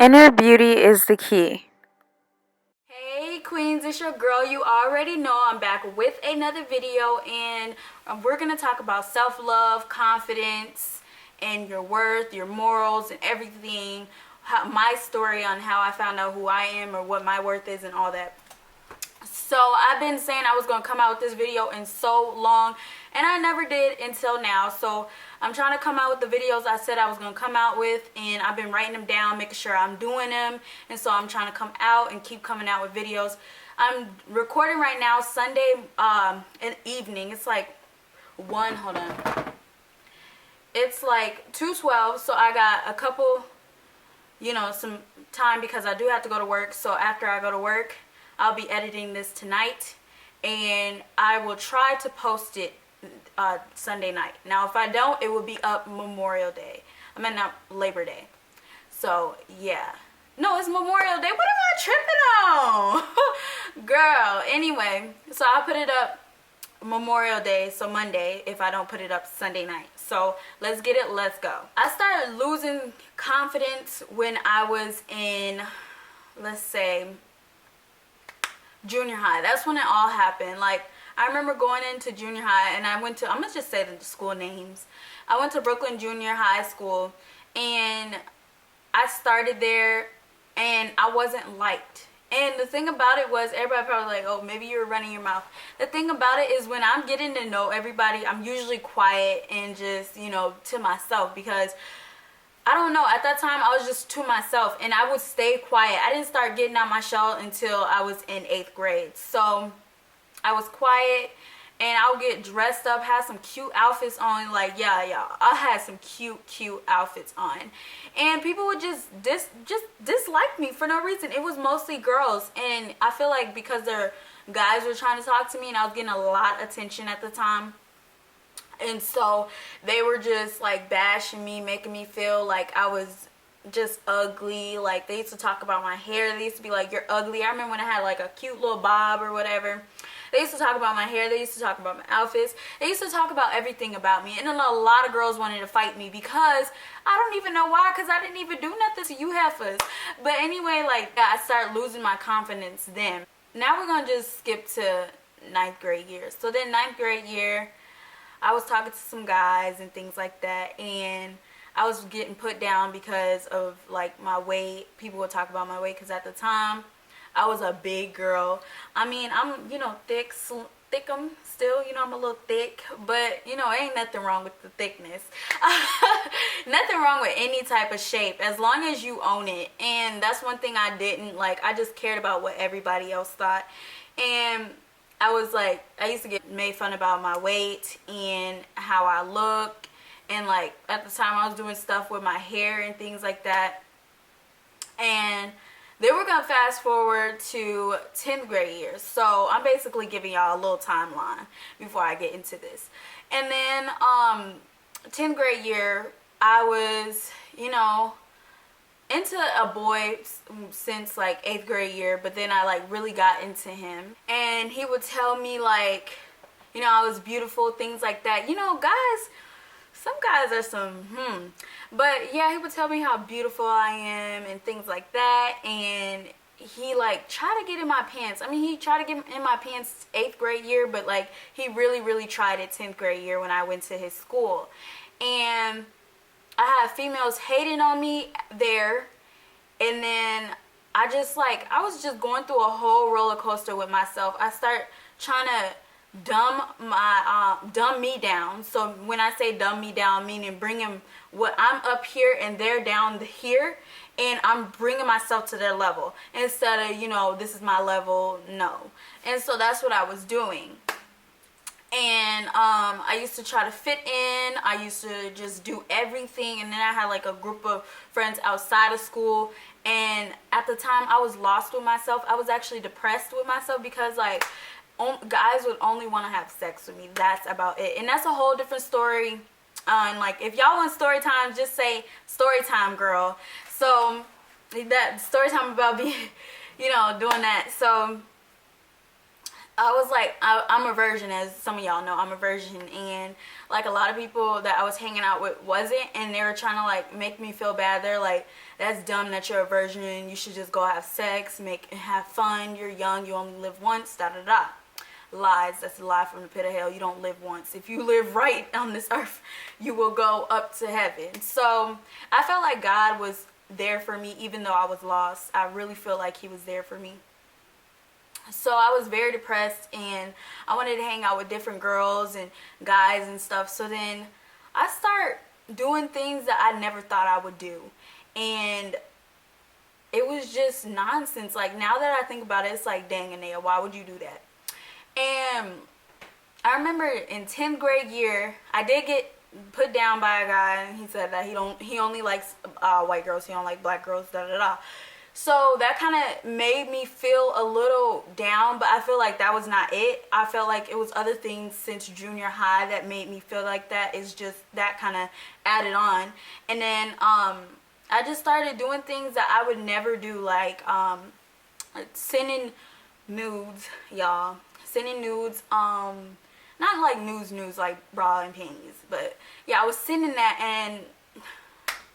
Inner beauty is the key. Hey queens, it's your girl. You already know I'm back with another video, and we're gonna talk about self-love, confidence, and your worth, your morals, and everything. My story on how I found out who I am or what my worth is and all that. So I've been saying I was going to come out with this video in so long, and I never did until now. So I'm trying to come out with the videos I said I was going to come out with, and I've been writing them down, making sure I'm doing them. And so I'm trying to come out and keep coming out with videos. I'm recording right now Sunday in evening. It's like it's like 2:12, so I got a couple, some time because I do have to go to work. So after I go to work, I'll be editing this tonight, and I will try to post it Sunday night. Now, if I don't, it will be up Memorial Day. I mean, not Labor Day. So, yeah. No, it's Memorial Day. What am I tripping on? Girl, anyway, so I'll put it up Memorial Day, so Monday, if I don't put it up Sunday night. So, let's get it. Let's go. I started losing confidence when I was in, let's say, junior high. That's when it all happened. Like, I remember going into junior high, and I went to, I'm gonna just say the school names. I went to Brooklyn Junior High School, and I started there, and I wasn't liked. And the thing about it was, everybody probably like, oh, maybe you were running your mouth. The thing about it is, when I'm getting to know everybody, I'm usually quiet and just, to myself, because I don't know, at that time I was just to myself, and I would stay quiet. I didn't start getting out my shell until I was in 8th grade. So I was quiet, and I'll get dressed up, have some cute outfits on. Like, yeah, I had some cute outfits on, and people would just dislike me for no reason. It was mostly girls, and I feel like because their guys were trying to talk to me, and I was getting a lot of attention at the time. And so they were just like bashing me, making me feel like I was just ugly. Like, they used to talk about my hair. They used to be like, you're ugly. I remember when I had like a cute little bob or whatever. They used to talk about my hair. They used to talk about my outfits. They used to talk about everything about me. And then a lot of girls wanted to fight me because I don't even know why, because I didn't even do nothing to you heifers. But anyway, like, I started losing my confidence then. Now we're going to just skip to 9th grade year. So then 9th grade year, I was talking to some guys and things like that, and I was getting put down because of like my weight. People would talk about my weight because at the time I was a big girl. I mean, I'm, thickum still, I'm a little thick, but ain't nothing wrong with the thickness. Nothing wrong with any type of shape as long as you own it. And that's one thing I didn't like. I just cared about what everybody else thought. And I was like, I used to get made fun about my weight and how I look, and like at the time I was doing stuff with my hair and things like that. And then we're gonna fast forward to 10th grade year. So I'm basically giving y'all a little timeline before I get into this. And then 10th grade year, I was, into a boy since like 8th grade year, but then I like really got into him, and he would tell me like, I was beautiful, things like that. Guys, some guys are some but yeah, he would tell me how beautiful I am and things like that. And he like tried to get in my pants. I mean, he tried to get in my pants 8th grade year, but like he really tried it 10th grade year when I went to his school. And I had females hating on me there, and then I was just going through a whole roller coaster with myself. I start trying to dumb me down. So when I say dumb me down, meaning bringing what I'm up here and they're down here, and I'm bringing myself to their level instead of, this is my level, no. And so that's what I was doing. And I used to try to fit in. I used to just do everything. And then I had like a group of friends outside of school. And at the time, I was lost with myself. I was actually depressed with myself because like guys would only want to have sex with me. That's about it. And that's a whole different story. And like, if y'all want story time, just say story time, girl. So that story time about being, doing that. So I was like, I'm a virgin, as some of y'all know. I'm a virgin, and like a lot of people that I was hanging out with wasn't, and they were trying to like make me feel bad. They're like, that's dumb that you're a virgin. You should just go have sex, have fun. You're young. You only live once. Da da da. Lies. That's a lie from the pit of hell. You don't live once. If you live right on this earth, you will go up to heaven. So I felt like God was there for me, even though I was lost. I really feel like he was there for me. So I was very depressed, and I wanted to hang out with different girls and guys and stuff. So then I start doing things that I never thought I would do, and it was just nonsense. Like, now that I think about it, it's like, dang, Anea, why would you do that? And I remember in 10th grade year, I did get put down by a guy, and he said that he only likes white girls, he don't like black girls, da da da. So that kind of made me feel a little down, but I feel like that was not it. I felt like it was other things since junior high that made me feel like that. It's just that kind of added on. And then I just started doing things that I would never do, like sending nudes, y'all. Sending nudes, not like nudes like bra and panties, but yeah, I was sending that, and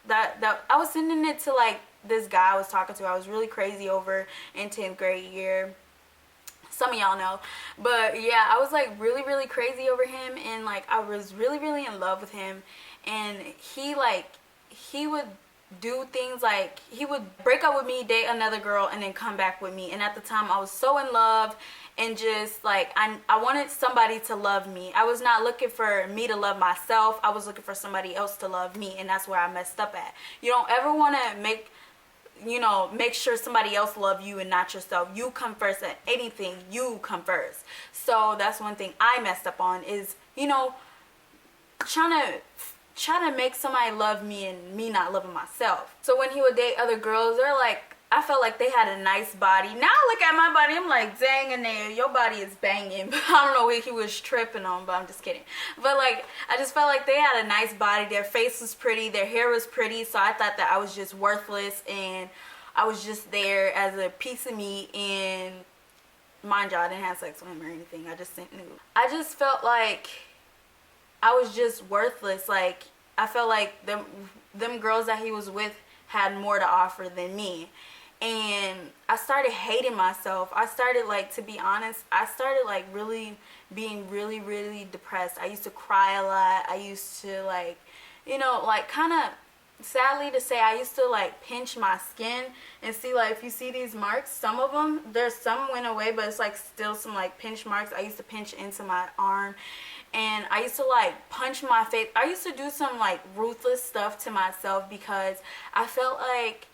that I was sending it to like this guy I was talking to. I was really crazy over in 10th grade year. Some of y'all know. But yeah, I was like really crazy over him, and like I was really in love with him. And he would do things like he would break up with me, date another girl, and then come back with me. And at the time I was so in love, and just like I wanted somebody to love me. I was not looking for me to love myself. I was looking for somebody else to love me, and that's where I messed up at. You don't ever want to make sure somebody else love you and not yourself. You come first at anything. You come first. So that's one thing I messed up on, is trying to make somebody love me and me not loving myself. So when he would date other girls, they're like, I felt like they had a nice body. Now I look at my body, I'm like, dang, Anea, your body is banging. I don't know what he was tripping on, but I'm just kidding. But like, I just felt like they had a nice body. Their face was pretty. Their hair was pretty. So I thought that I was just worthless, and I was just there as a piece of meat. And mind y'all, I didn't have sex with him or anything. I just sent nudes. I just felt like I was just worthless. Like, I felt like them girls that he was with had more to offer than me. And I started hating myself. I started, like, to be honest, I started like really being really depressed. I used to cry a lot. I used to like, like, kind of sadly to say, I used to like pinch my skin and see, like, if you see these marks, some of them, there's some went away, but it's like still some like pinch marks. I used to pinch into my arm, and I used to like punch my face. I used to do some like ruthless stuff to myself because I felt like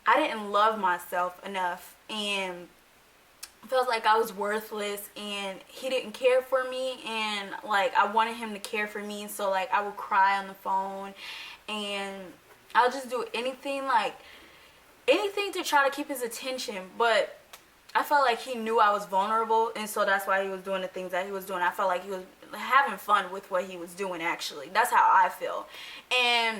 I didn't love myself enough, and felt like I was worthless, and he didn't care for me, and like I wanted him to care for me. So like I would cry on the phone, and I'll just do anything to try to keep his attention. But I felt like he knew I was vulnerable, and so that's why he was doing the things that he was doing. I felt like he was having fun with what he was doing, actually. That's how I feel. And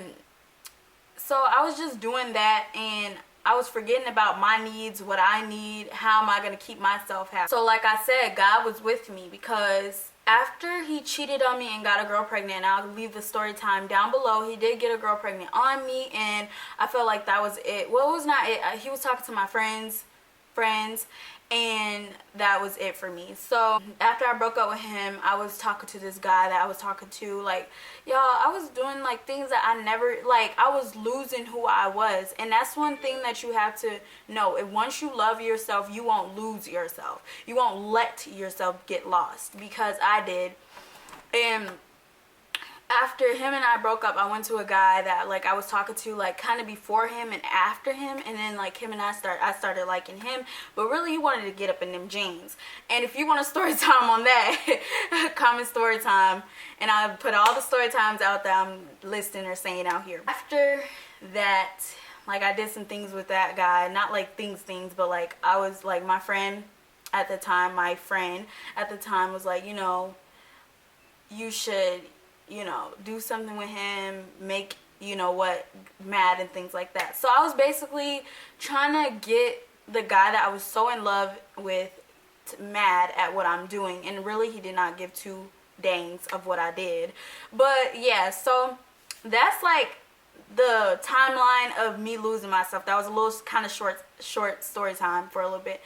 so I was just doing that, and I was forgetting about my needs, what I need, how am I going to keep myself happy. So like I said, God was with me, because after he cheated on me and got a girl pregnant, and I'll leave the story time down below, he did get a girl pregnant on me, and I felt like that was it. Well, it was not it. He was talking to my friends, and that was it for me. So after I broke up with him, I was talking to this guy that I was talking to, like, y'all, I was doing like things that I never, like, I was losing who I was. And that's one thing that you have to know. If once you love yourself, you won't lose yourself. You won't let yourself get lost, because I did. And after him and I broke up, I went to a guy that like I was talking to, like, kind of before him and after him, and then like him and I started liking him, but really he wanted to get up in them jeans. And if you want a story time on that, comment story time, and I put all the story times out that I'm listing or saying out here. After that, like, I did some things with that guy, not like things, but like I was like, my friend at the time was like, you should, do something with him, make, mad and things like that. So I was basically trying to get the guy that I was so in love with mad at what I'm doing, and really he did not give two dangs of what I did. But yeah, so that's like the timeline of me losing myself. That was a little kind of short story time for a little bit.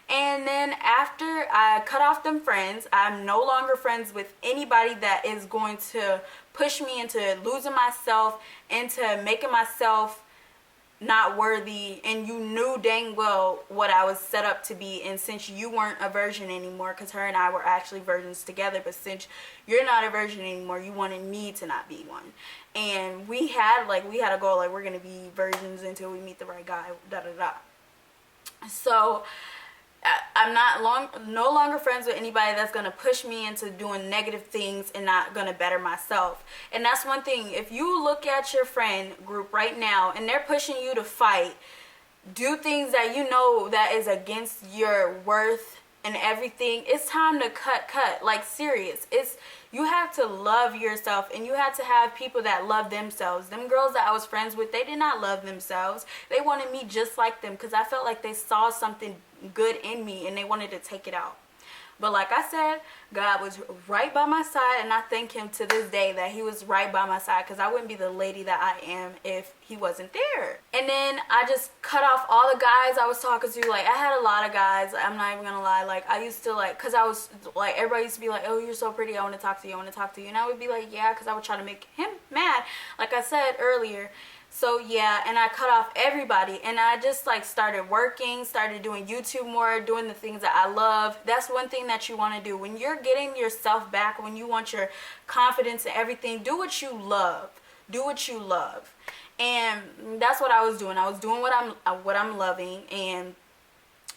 And then after I cut off them friends, I'm no longer friends with anybody that is going to push me into losing myself, into making myself not worthy, and you knew dang well what I was set up to be. And since you weren't a virgin anymore, because her and I were actually virgins together, but since you're not a virgin anymore, you wanted me to not be one. And we had a goal, like, we're gonna be virgins until we meet the right guy, da da da. So I'm no longer friends with anybody that's going to push me into doing negative things and not going to better myself. And that's one thing. If you look at your friend group right now and they're pushing you to fight, do things that you know that is against your worth and everything, it's time to cut. Like, serious. You have to love yourself, and you have to have people that love themselves. Them girls that I was friends with, they did not love themselves. They wanted me just like them because I felt like they saw something good in me and they wanted to take it out. But like I said, God was right by my side, and I thank him to this day that he was right by my side, because I wouldn't be the lady that I am if he wasn't there. And then I just cut off all the guys I was talking to. Like, I had a lot of guys, I'm not even gonna lie. Like, I used to, like, because I was like, everybody used to be like, oh, you're so pretty, I want to talk to you, and I would be like, yeah, because I would try to make him mad, like I said earlier. So yeah, and I cut off everybody, and I just like started working, started doing YouTube more, doing the things that I love. That's one thing that you want to do. When you're getting yourself back, when you want your confidence and everything, do what you love. Do what you love. And that's what I was doing. I was doing what I'm loving and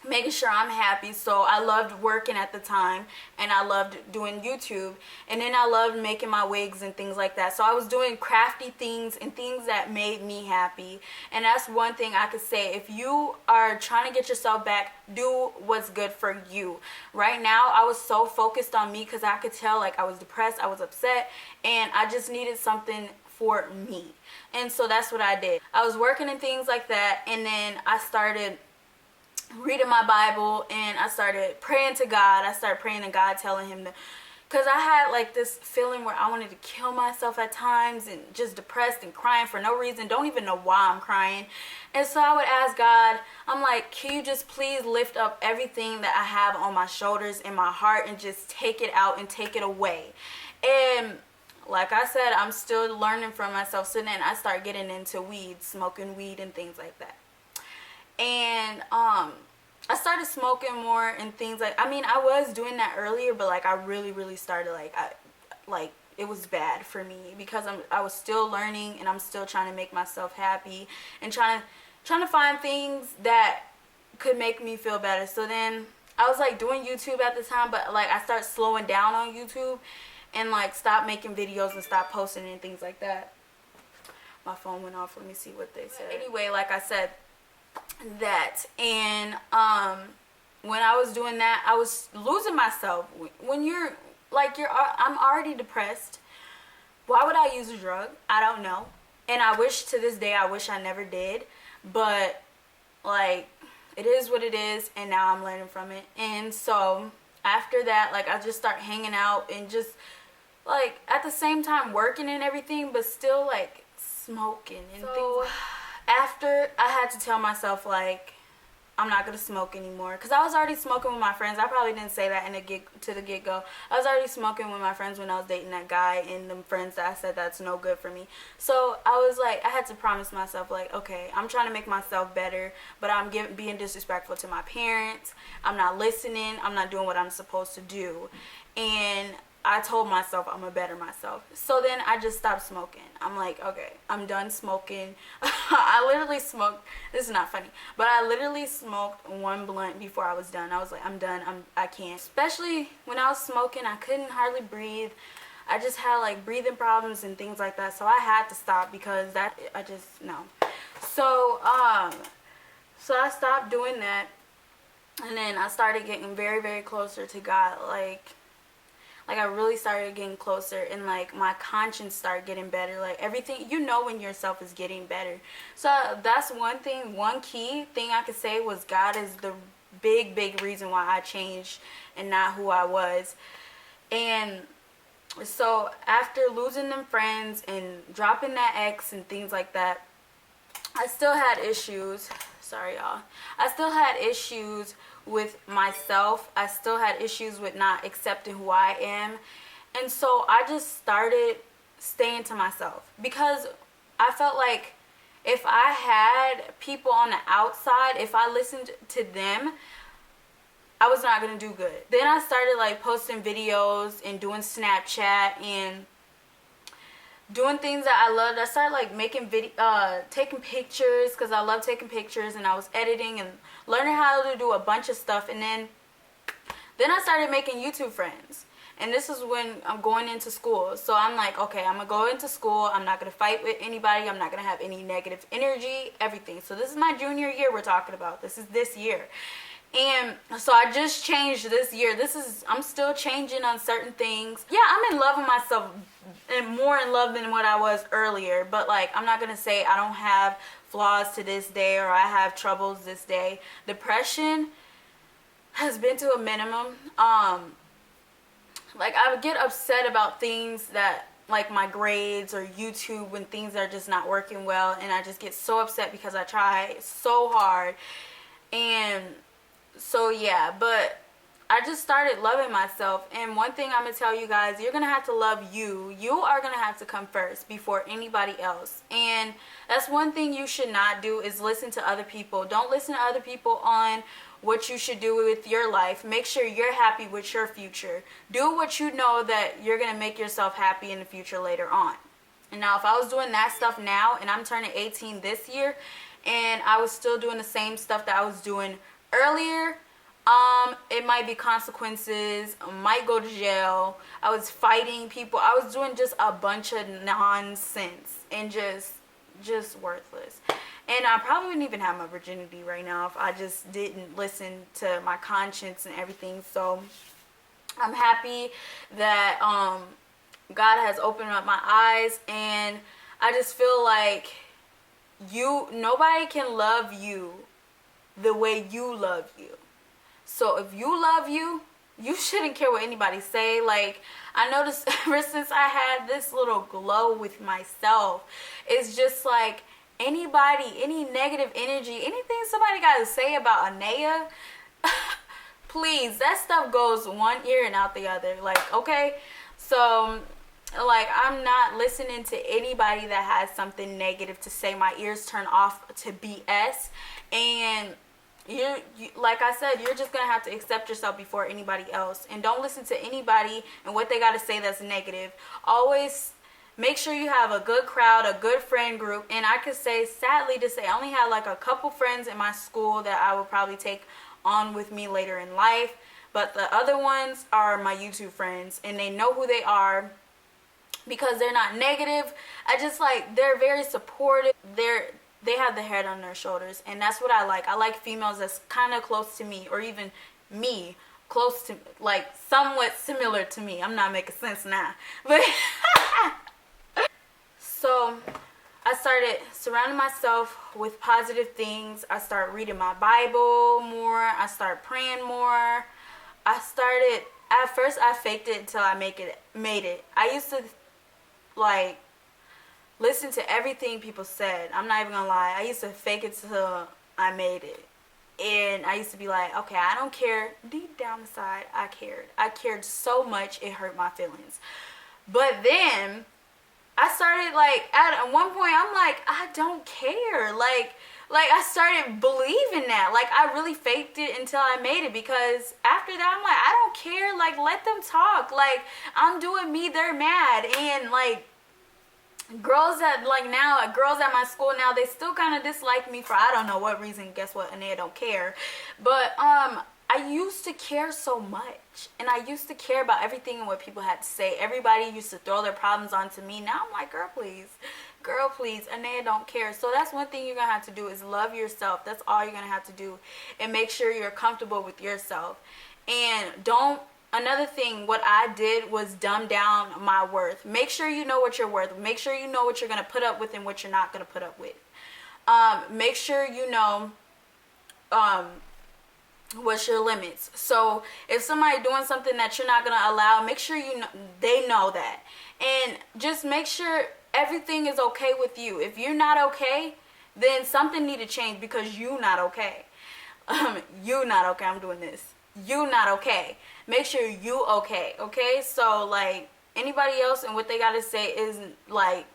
making sure I'm happy. So I loved working at the time, and I loved doing YouTube, and then I loved making my wigs and things like that. So I was doing crafty things and things that made me happy. And that's one thing I could say. If you are trying to get yourself back, do what's good for you. Right now I was so focused on me because I could tell, like, I was depressed, I was upset, and I just needed something for me. And so that's what I did. I was working and things like that, and then I started reading my Bible, and I started praying to God. I started praying to God, telling him that, because I had like this feeling where I wanted to kill myself at times, and just depressed and crying for no reason, don't even know why I'm crying. And so I would ask God, I'm like, can you just please lift up everything that I have on my shoulders and my heart, and just take it out and take it away. And like I said, I'm still learning from myself. So then I start getting into weed, smoking weed and things like that. And I started smoking more and things like, I mean, I was doing that earlier, but like I really started, like it was bad for me, because I was still learning, and I'm still trying to make myself happy, and trying to find things that could make me feel better. So then I was like doing YouTube at the time, but like I started slowing down on YouTube, and like stop making videos and stop posting and things like that. My phone went off. Let me see what they said. Anyway, like I said, that, and when I was doing that, I was losing myself. When you're like, I'm already depressed, why would I use a drug? I don't know. And I wish to this day, I wish I never did, but like, it is what it is, and now I'm learning from it. And so after that, like, I just start hanging out and just like at the same time working and everything, but still like smoking and things. After, I had to tell myself, like, I'm not going to smoke anymore. Because I was already smoking with my friends. I probably didn't say that to the get-go. I was already smoking with my friends when I was dating that guy, and them friends that I said that's no good for me. So I was like, I had to promise myself, like, okay, I'm trying to make myself better, but I'm being disrespectful to my parents. I'm not listening. I'm not doing what I'm supposed to do. And I told myself I'm gonna better myself. So then I just stopped smoking. I'm like, okay, I'm done smoking. I literally smoked, this is not funny, but I literally smoked one blunt before I was done. I was like, I'm done, I can't. Especially when I was smoking, I couldn't hardly breathe. I just had like breathing problems and things like that. So I had to stop, because no. So I stopped doing that, and then I started getting very closer to God. Like I really started getting closer, and like my conscience started getting better. Like everything, you know, when yourself is getting better. So that's one thing, one key thing I could say was God is the big reason why I changed and not who I was. And so after losing them friends and dropping that ex and things like that, I still had issues. Sorry, y'all. I still had issues with myself. I still had issues with not accepting who I am. And so I just started staying to myself, because I felt like if I had people on the outside, if I listened to them, I was not going to do good. Then I started like posting videos and doing Snapchat and doing things that I loved. I started like making taking pictures, because I love taking pictures, and I was editing and learning how to do a bunch of stuff. And then I started making YouTube friends. And this is when I'm going into school. So I'm like, okay, I'm going to go into school. I'm not going to fight with anybody. I'm not going to have any negative energy, everything. So this is my junior year we're talking about. This is this year. And so I just changed this year. I'm still changing on certain things. Yeah, I'm in love with myself, and more in love than what I was earlier. But like, I'm not going to say I don't have flaws to this day, or I have troubles this day. Depression has been to a minimum. Like, I would get upset about things that, like my grades or YouTube, when things are just not working well, and I just get so upset because I try so hard. And so yeah, but I just started loving myself. And one thing I'm going to tell you guys, you're going to have to love you. You are going to have to come first before anybody else. And that's one thing you should not do, is listen to other people. Don't listen to other people on what you should do with your life. Make sure you're happy with your future. Do what you know that you're going to make yourself happy in the future later on. And now if I was doing that stuff now, and I'm turning 18 this year, and I was still doing the same stuff that I was doing earlier, it might be consequences. I might go to jail. I was fighting people. I was doing just a bunch of nonsense and just worthless. And I probably wouldn't even have my virginity right now if I just didn't listen to my conscience and everything. So I'm happy that God has opened up my eyes, and I just feel like nobody can love you the way you love you. So if you love you, you shouldn't care what anybody say. Like, I noticed ever since I had this little glow with myself, it's just like, anybody, any negative energy, anything somebody got to say about Anaya, please, that stuff goes one ear and out the other. Like, okay? So, like, I'm not listening to anybody that has something negative to say. My ears turn off to BS. And you, like I said, you're just going to have to accept yourself before anybody else. And don't listen to anybody and what they got to say that's negative. Always make sure you have a good crowd, a good friend group. And I could say, sadly to say, I only had like a couple friends in my school that I would probably take on with me later in life. But the other ones are my YouTube friends, and they know who they are because they're not negative. I just like, they're very supportive. They have the head on their shoulders, and that's what I like. I like females that's kind of close to me, or even me, close to, like, somewhat similar to me. I'm not making sense now. But so I started surrounding myself with positive things. I started reading my Bible more. I started praying more. At first I faked it until I made it. I used to, like, listen to everything people said. I'm not even gonna lie. I used to fake it till I made it. And I used to be like, okay, I don't care. Deep down inside, I cared. I cared so much, it hurt my feelings. But then I started, like, at one point, I'm like, I don't care. Like I started believing that. Like, I really faked it until I made it, because after that, I'm like, I don't care. Like, let them talk. Like, I'm doing me, they're mad. And, like, girls at my school now, they still kind of dislike me for I don't know what reason. Guess what? And they don't care. But I used to care so much, and I used to care about everything and what people had to say. Everybody used to throw their problems onto me. Now I'm like, girl, please, and they don't care. So that's one thing you're gonna have to do, is love yourself. That's all you're gonna have to do, and make sure you're comfortable with yourself. And another thing, what I did was dumb down my worth. Make sure you know what you're worth. Make sure you know what you're going to put up with and what you're not going to put up with. Make sure you know what's your limits. So if somebody doing something that you're not going to allow, make sure they know that. And just make sure everything is okay with you. If you're not okay, then something need to change, because you not okay. You not okay. I'm doing this. You not okay. Make sure you okay. Okay? So like anybody else and what they got to say is like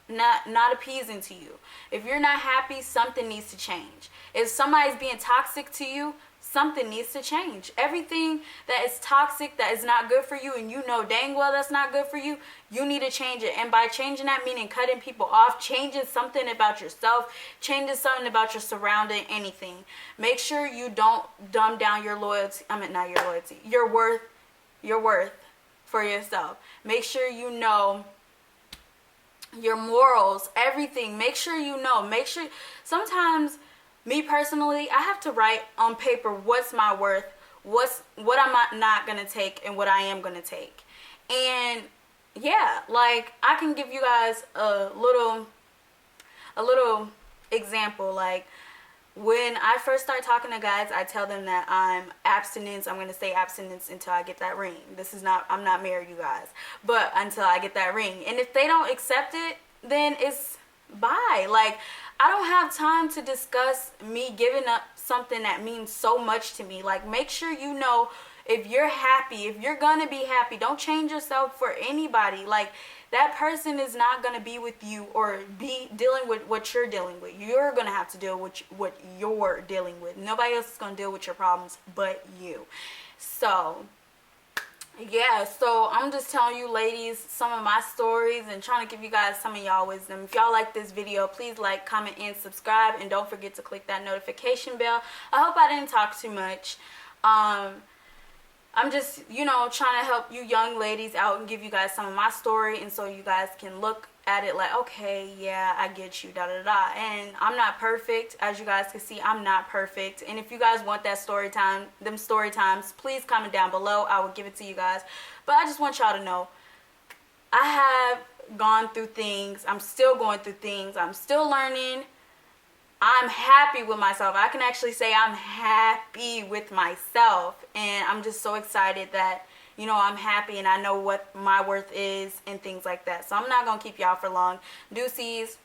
not appeasing to you. If you're not happy, something needs to change. If somebody's being toxic to you, something needs to change. Everything that is toxic, that is not good for you, and you know dang well that's not good for you, you need to change it. And by changing that, meaning cutting people off, changing something about yourself, changing something about your surrounding, anything. Make sure you don't dumb down your loyalty. Not your loyalty. Your worth for yourself. Make sure you know your morals, everything. Make sure you know. Make sure. Sometimes, me personally, I have to write on paper what's my worth, what I'm not gonna take, and what I am gonna take. And yeah, like I can give you guys a little example. Like when I first start talking to guys, I tell them that I'm abstinence. I'm gonna stay abstinence until I get that ring. I'm not married, you guys, but until I get that ring. And if they don't accept it, then it's bye. Like I don't have time to discuss me giving up something that means so much to me. Like make sure you know, if you're happy, if you're gonna be happy, don't change yourself for anybody. Like that person is not gonna be with you or be dealing with what you're dealing with. You're gonna have to deal with what you're dealing with. Nobody else is gonna deal with your problems but you. So yeah, so I'm just telling you ladies some of my stories and trying to give you guys some of y'all wisdom. If y'all like this video, please like, comment, and subscribe, and don't forget to click that notification bell. I hope I didn't talk too much. I'm just, trying to help you young ladies out and give you guys some of my story, and so you guys can look at it like, okay, yeah, I get you, da-da-da. And I'm not perfect. As you guys can see, I'm not perfect. And if you guys want that story times, please comment down below. I will give it to you guys. But I just want y'all to know, I have gone through things. I'm still going through things. I'm still learning. I'm happy with myself. I can actually say I'm happy with myself. And I'm just so excited that, I'm happy and I know what my worth is and things like that. So I'm not going to keep y'all for long. Deuces.